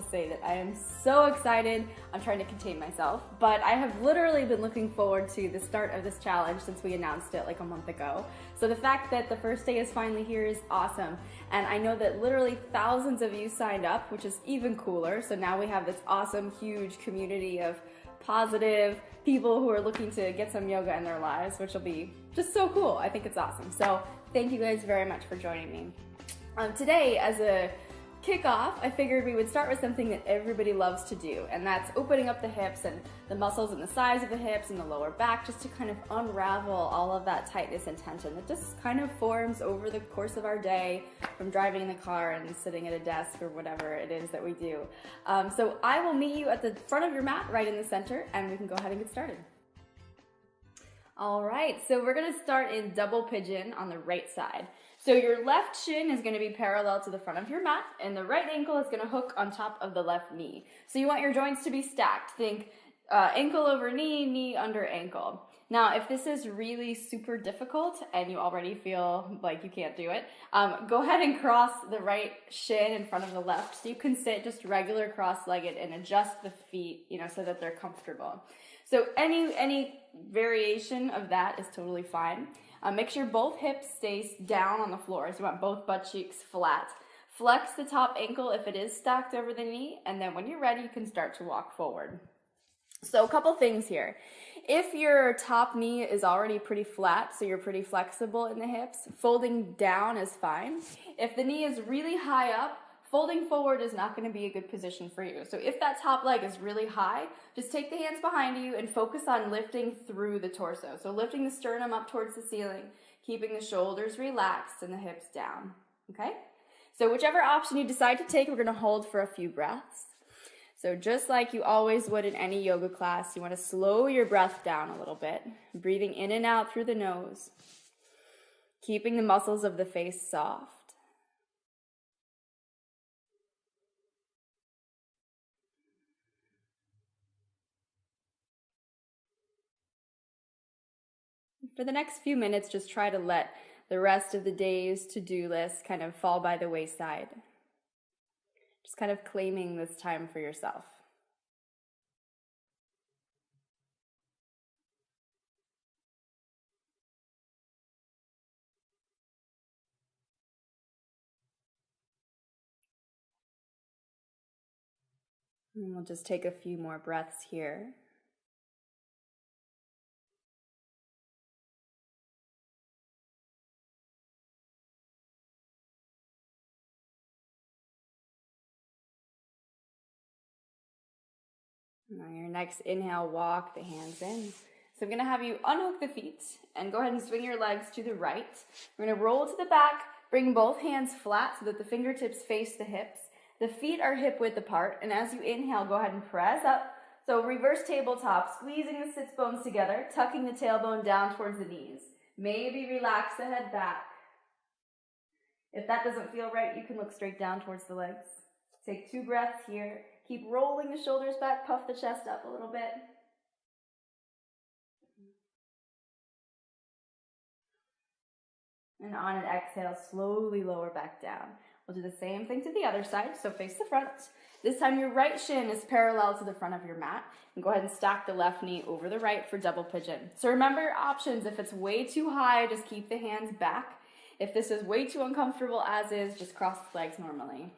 say that I am so excited. I'm trying to contain myself, but I have literally been looking forward to the start of this challenge since we announced it like a month ago. So the fact that the first day is finally here is awesome. And I know that literally thousands of you signed up, which is even cooler. So now we have this awesome, huge community of positive people who are looking to get some yoga in their lives, which will be just so cool. I think it's awesome. So thank you guys very much for joining me. Today, as a kickoff, I figured we would start with something that everybody loves to do, and that's opening up the hips and the muscles and the sides of the hips and the lower back, just to kind of unravel all of that tightness and tension that just kind of forms over the course of our day from driving in the car and sitting at a desk or whatever it is that we do. So I will meet you at the front of your mat right in the center, and we can go ahead and get started. All right, so we're gonna start in double pigeon on the right side. So your left shin is going to be parallel to the front of your mat, and the right ankle is going to hook on top of the left knee. So you want your joints to be stacked. Think ankle over knee, knee under ankle. Now, if this is really super difficult and you already feel like you can't do it, go ahead and cross the right shin in front of the left, so you can sit just regular cross-legged and adjust the feet, so that they're comfortable. So any variation of that is totally fine. Make sure both hips stay down on the floor. So you want both butt cheeks flat. Flex the top ankle if it is stacked over the knee, and then when you're ready, you can start to walk forward. So a couple things here. If your top knee is already pretty flat, so you're pretty flexible in the hips, folding down is fine. If the knee is really high up, folding forward is not going to be a good position for you. So if that top leg is really high, just take the hands behind you and focus on lifting through the torso. So lifting the sternum up towards the ceiling, keeping the shoulders relaxed and the hips down, okay? So whichever option you decide to take, we're going to hold for a few breaths. So just like you always would in any yoga class, you want to slow your breath down a little bit, breathing in and out through the nose, keeping the muscles of the face soft. For the next few minutes, just try to let the rest of the day's to-do list kind of fall by the wayside. Just kind of claiming this time for yourself. And we'll just take a few more breaths here. On your next inhale, walk the hands in. So I'm going to have you unhook the feet and go ahead and swing your legs to the right. We're going to roll to the back, bring both hands flat so that the fingertips face the hips. The feet are hip width apart, and as you inhale, go ahead and press up. So reverse tabletop, squeezing the sits bones together, tucking the tailbone down towards the knees. Maybe relax the head back. If that doesn't feel right, you can look straight down towards the legs. Take 2 breaths here. Keep rolling the shoulders back, puff the chest up a little bit. And on an exhale, slowly lower back down. We'll do the same thing to the other side, so face the front. This time your right shin is parallel to the front of your mat. And go ahead and stack the left knee over the right for double pigeon. So remember your options. If it's way too high, just keep the hands back. If this is way too uncomfortable as is, just cross the legs normally.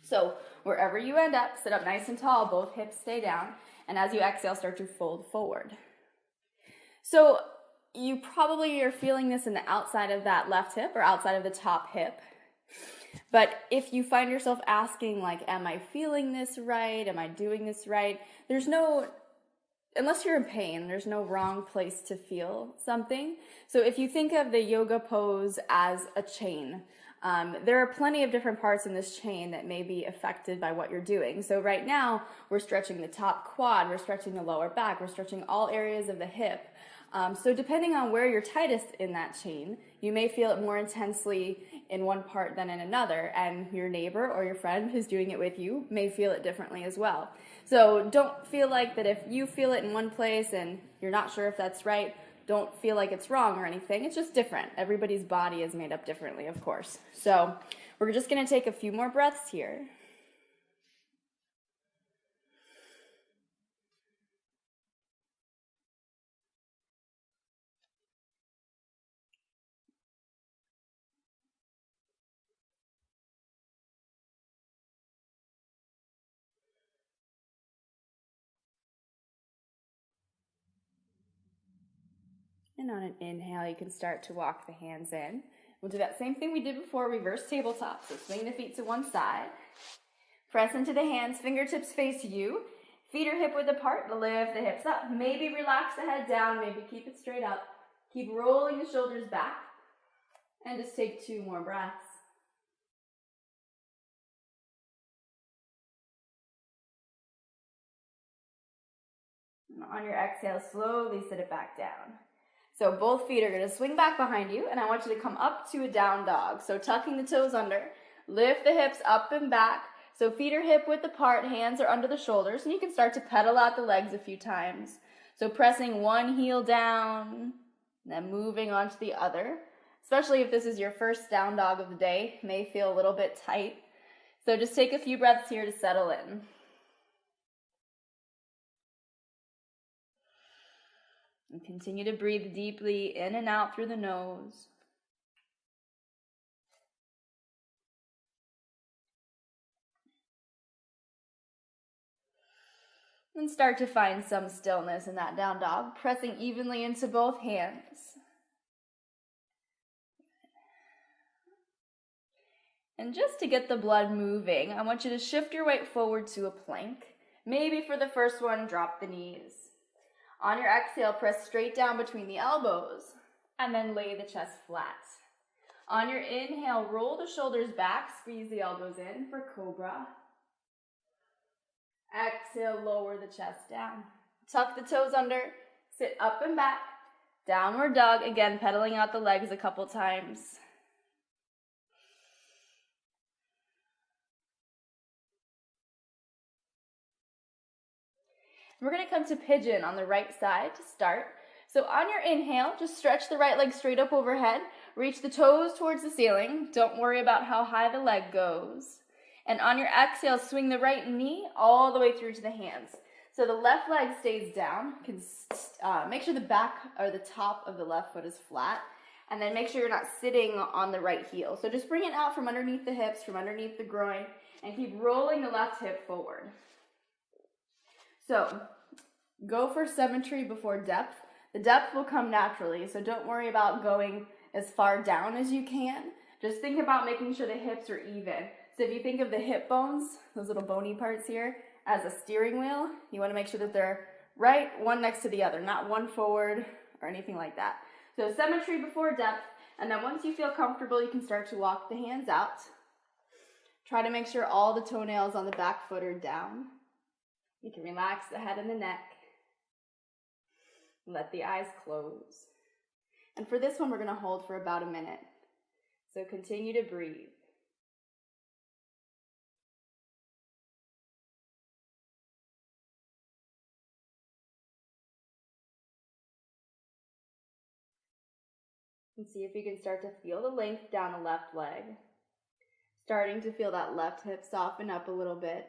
So wherever you end up, sit up nice and tall, both hips stay down, and as you exhale, start to fold forward. So you probably are feeling this in the outside of that left hip or outside of the top hip. But if you find yourself asking, like, am I feeling this right? Am I doing this right? Unless you're in pain, there's no wrong place to feel something. So if you think of the yoga pose as a chain, there are plenty of different parts in this chain that may be affected by what you're doing. So right now, we're stretching the top quad, we're stretching the lower back, we're stretching all areas of the hip. So depending on where you're tightest in that chain, you may feel it more intensely in one part than in another, and your neighbor or your friend who's doing it with you may feel it differently as well. So don't feel like that if you feel it in one place and you're not sure if that's right, don't feel like it's wrong or anything. It's just different. Everybody's body is made up differently, of course. So we're just going to take a few more breaths here. And on an inhale, you can start to walk the hands in. We'll do that same thing we did before, reverse tabletop. So swing the feet to one side. Press into the hands, fingertips face you. Feet are hip width apart, lift the hips up. Maybe relax the head down, maybe keep it straight up. Keep rolling the shoulders back. And just take 2 more breaths. And on your exhale, slowly sit it back down. So both feet are going to swing back behind you, and I want you to come up to a down dog. So tucking the toes under, lift the hips up and back. So feet are hip width apart, hands are under the shoulders, and you can start to pedal out the legs a few times. So pressing one heel down, then moving on to the other. Especially if this is your first down dog of the day, it may feel a little bit tight. So just take a few breaths here to settle in. And continue to breathe deeply in and out through the nose. And start to find some stillness in that down dog, pressing evenly into both hands. And just to get the blood moving, I want you to shift your weight forward to a plank. Maybe for the first one, drop the knees. On your exhale, press straight down between the elbows, and then lay the chest flat. On your inhale, roll the shoulders back, squeeze the elbows in for cobra. Exhale, lower the chest down. Tuck the toes under, sit up and back. Downward dog, again, pedaling out the legs a couple times. We're going to come to pigeon on the right side to start. So on your inhale, just stretch the right leg straight up overhead. Reach the toes towards the ceiling. Don't worry about how high the leg goes. And on your exhale, swing the right knee all the way through to the hands. So the left leg stays down. You can make sure the back or the top of the left foot is flat. And then make sure you're not sitting on the right heel. So just bring it out from underneath the hips, from underneath the groin, and keep rolling the left hip forward. So go for symmetry before depth. The depth will come naturally, so don't worry about going as far down as you can. Just think about making sure the hips are even. So if you think of the hip bones, those little bony parts here, as a steering wheel, you want to make sure that they're right, one next to the other, not one forward or anything like that. So symmetry before depth, and then once you feel comfortable, you can start to walk the hands out. Try to make sure all the toenails on the back foot are down. You can relax the head and the neck. Let the eyes close. And for this one, we're going to hold for about a minute. So continue to breathe. And see if you can start to feel the length down the left leg. Starting to feel that left hip soften up a little bit.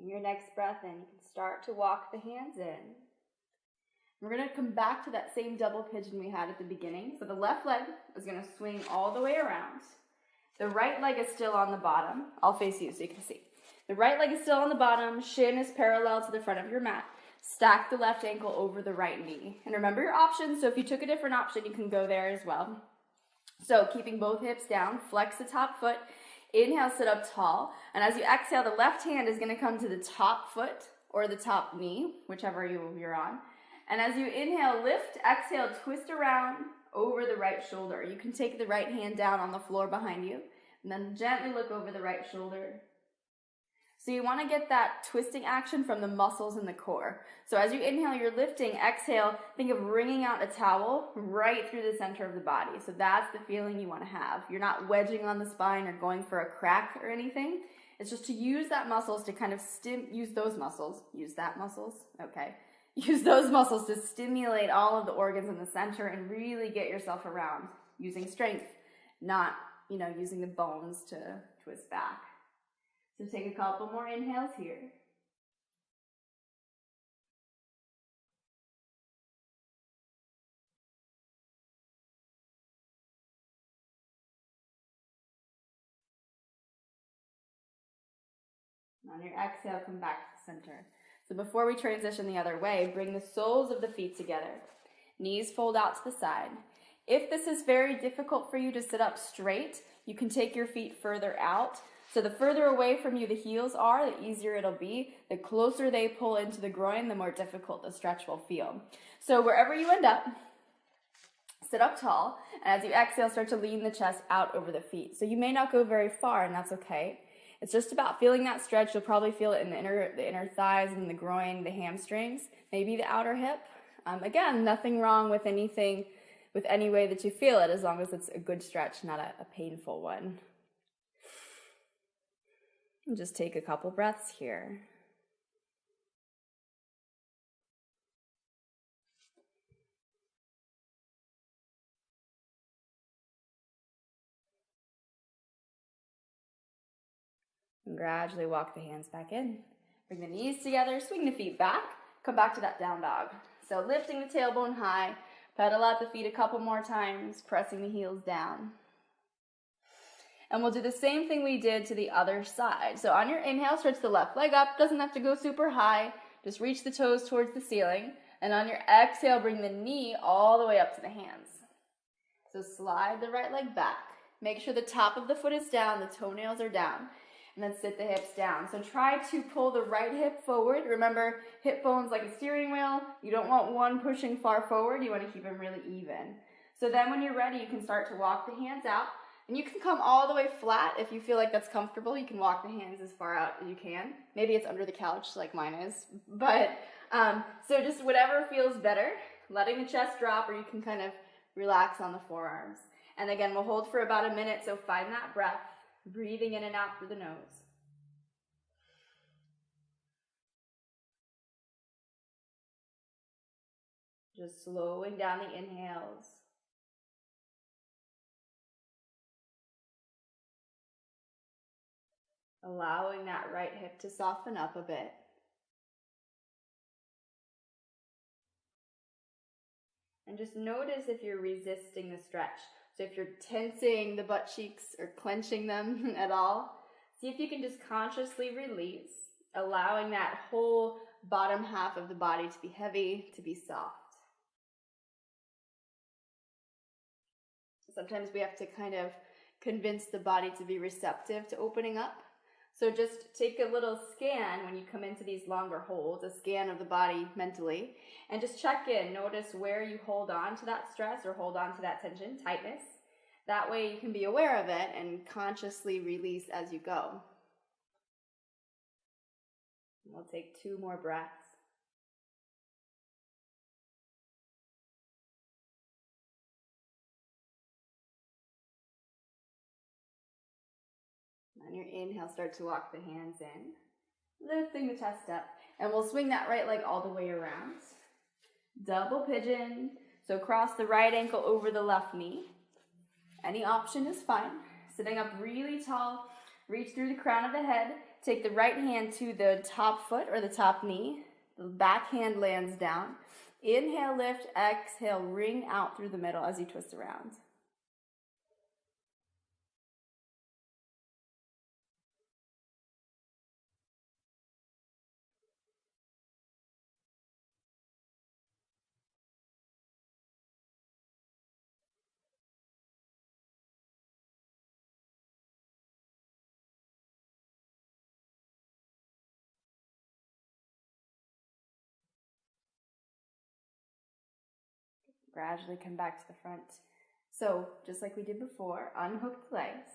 And your next breath in, you can start to walk the hands in. We're going to come back to that same double pigeon we had at the beginning. So the left leg is going to swing all the way around. The right leg is still on the bottom. I'll face you so you can see. The right leg is still on the bottom. Shin is parallel to the front of your mat. Stack the left ankle over the right knee. And remember your options. So if you took a different option, you can go there as well. So keeping both hips down, flex the top foot. Inhale, sit up tall. And as you exhale, the left hand is going to come to the top foot or the top knee, whichever you're on. And as you inhale, lift, exhale, twist around over the right shoulder. You can take the right hand down on the floor behind you and then gently look over the right shoulder. So you want to get that twisting action from the muscles in the core. So as you inhale, you're lifting. Exhale, think of wringing out a towel right through the center of the body. So that's the feeling you want to have. You're not wedging on the spine or going for a crack or anything. It's just to use that muscles to kind of use those muscles to stimulate all of the organs in the center and really get yourself around using strength, not, using the bones to twist back. So take a couple more inhales here. On your exhale, come back to the center. So before we transition the other way, bring the soles of the feet together. Knees fold out to the side. If this is very difficult for you to sit up straight, you can take your feet further out. So the further away from you the heels are, the easier it'll be. The closer they pull into the groin, the more difficult the stretch will feel. So wherever you end up, sit up tall, and as you exhale, start to lean the chest out over the feet. So you may not go very far, and that's okay. It's just about feeling that stretch. You'll probably feel it in the inner thighs and the groin, the hamstrings, maybe the outer hip. Again, nothing wrong with anything, with any way that you feel it, as long as it's a good stretch, not a painful one. And just take a couple breaths here. And gradually walk the hands back in. Bring the knees together, swing the feet back, come back to that down dog. So lifting the tailbone high, pedal out the feet a couple more times, pressing the heels down. And we'll do the same thing we did to the other side. So on your inhale, stretch the left leg up. Doesn't have to go super high. Just reach the toes towards the ceiling. And on your exhale, bring the knee all the way up to the hands. So slide the right leg back. Make sure the top of the foot is down, the toenails are down. And then sit the hips down. So try to pull the right hip forward. Remember, hip bone's like a steering wheel. You don't want one pushing far forward. You want to keep them really even. So then when you're ready, you can start to walk the hands out. And you can come all the way flat if you feel like that's comfortable. You can walk the hands as far out as you can. Maybe it's under the couch like mine is. But so just whatever feels better. Letting the chest drop, or you can kind of relax on the forearms. And again, we'll hold for about a minute, so find that breath. Breathing in and out through the nose. Just slowing down the inhales. Allowing that right hip to soften up a bit. And just notice if you're resisting the stretch. So if you're tensing the butt cheeks or clenching them at all, see if you can just consciously release, allowing that whole bottom half of the body to be heavy, to be soft. Sometimes we have to kind of convince the body to be receptive to opening up. So just take a little scan when you come into these longer holds, a scan of the body mentally, and just check in. Notice where you hold on to that stress or hold on to that tension, tightness. That way you can be aware of it and consciously release as you go. We'll take 2 more breaths. On your inhale, start to walk the hands in, lifting the chest up, and we'll swing that right leg all the way around. Double pigeon, so cross the right ankle over the left knee. Any option is fine. Sitting up really tall, reach through the crown of the head, take the right hand to the top foot or the top knee, the back hand lands down. Inhale, lift, exhale, ring out through the middle as you twist around. Gradually come back to the front. So, just like we did before, unhook the legs.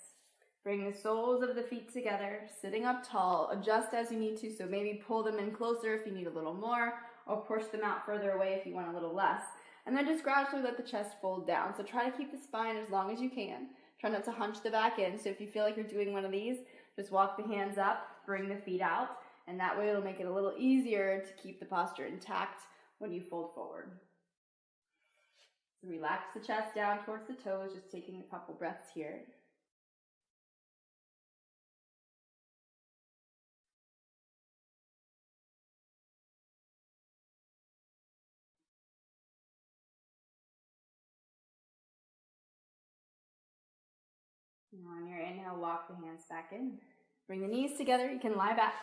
Bring the soles of the feet together, sitting up tall. Adjust as you need to, so maybe pull them in closer if you need a little more, or push them out further away if you want a little less. And then just gradually let the chest fold down. So try to keep the spine as long as you can. Try not to hunch the back in. So if you feel like you're doing one of these, Just walk the hands up, bring the feet out, and that way it'll make it a little easier to keep the posture intact when you fold forward. So relax the chest down towards the toes, just taking a couple breaths here. Now on your inhale, walk the hands back in. Bring the knees together, you can lie back.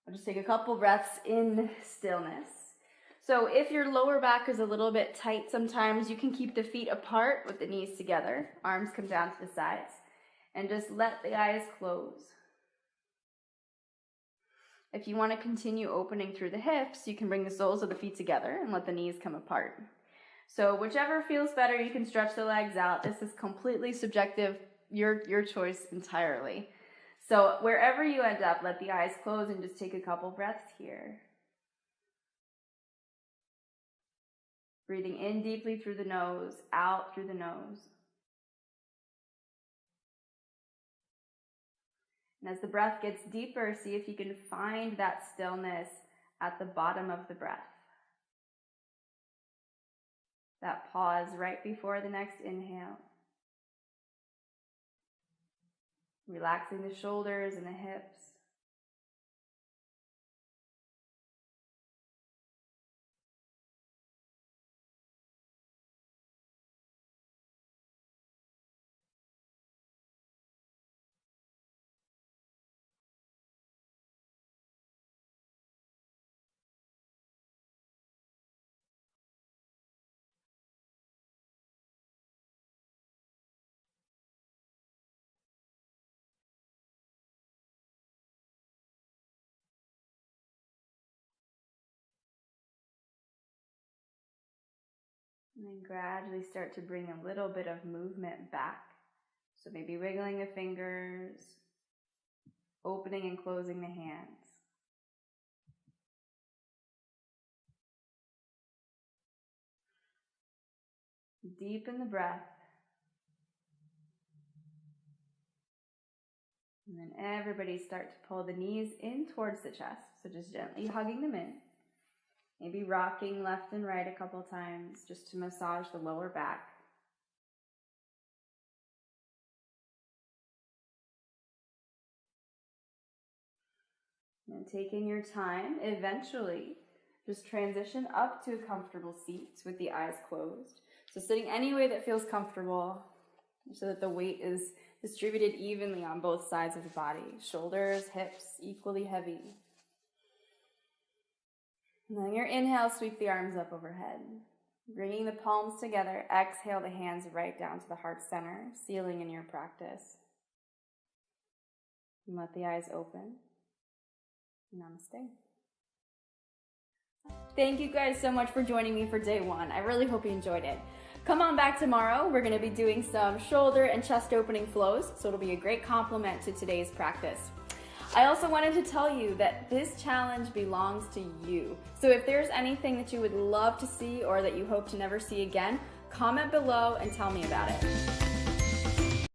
I'll just take a couple breaths in stillness. So if your lower back is a little bit tight sometimes, you can keep the feet apart with the knees together. Arms come down to the sides. And just let the eyes close. If you want to continue opening through the hips, you can bring the soles of the feet together and let the knees come apart. So whichever feels better, you can stretch the legs out. This is completely subjective, your choice entirely. So wherever you end up, let the eyes close and just take a couple breaths here. Breathing in deeply through the nose, out through the nose. And as the breath gets deeper, see if you can find that stillness at the bottom of the breath. That pause right before the next inhale. Relaxing the shoulders and the hips. And then gradually start to bring a little bit of movement back. So maybe wiggling the fingers, opening and closing the hands. Deepen the breath. And then everybody start to pull the knees in towards the chest. So just gently hugging them in. Maybe rocking left and right a couple times just to massage the lower back. And taking your time, eventually just transition up to a comfortable seat with the eyes closed. So sitting any way that feels comfortable so that the weight is distributed evenly on both sides of the body. Shoulders, hips, equally heavy. And then your inhale, sweep the arms up overhead. Bringing the palms together, exhale the hands right down to the heart center, sealing in your practice. And let the eyes open. Namaste. Thank you guys so much for joining me for day one. I really hope you enjoyed it. Come on back tomorrow. We're going to be doing some shoulder and chest opening flows, so it'll be a great complement to today's practice. I also wanted to tell you that this challenge belongs to you. So if there's anything that you would love to see or that you hope to never see again, comment below and tell me about it.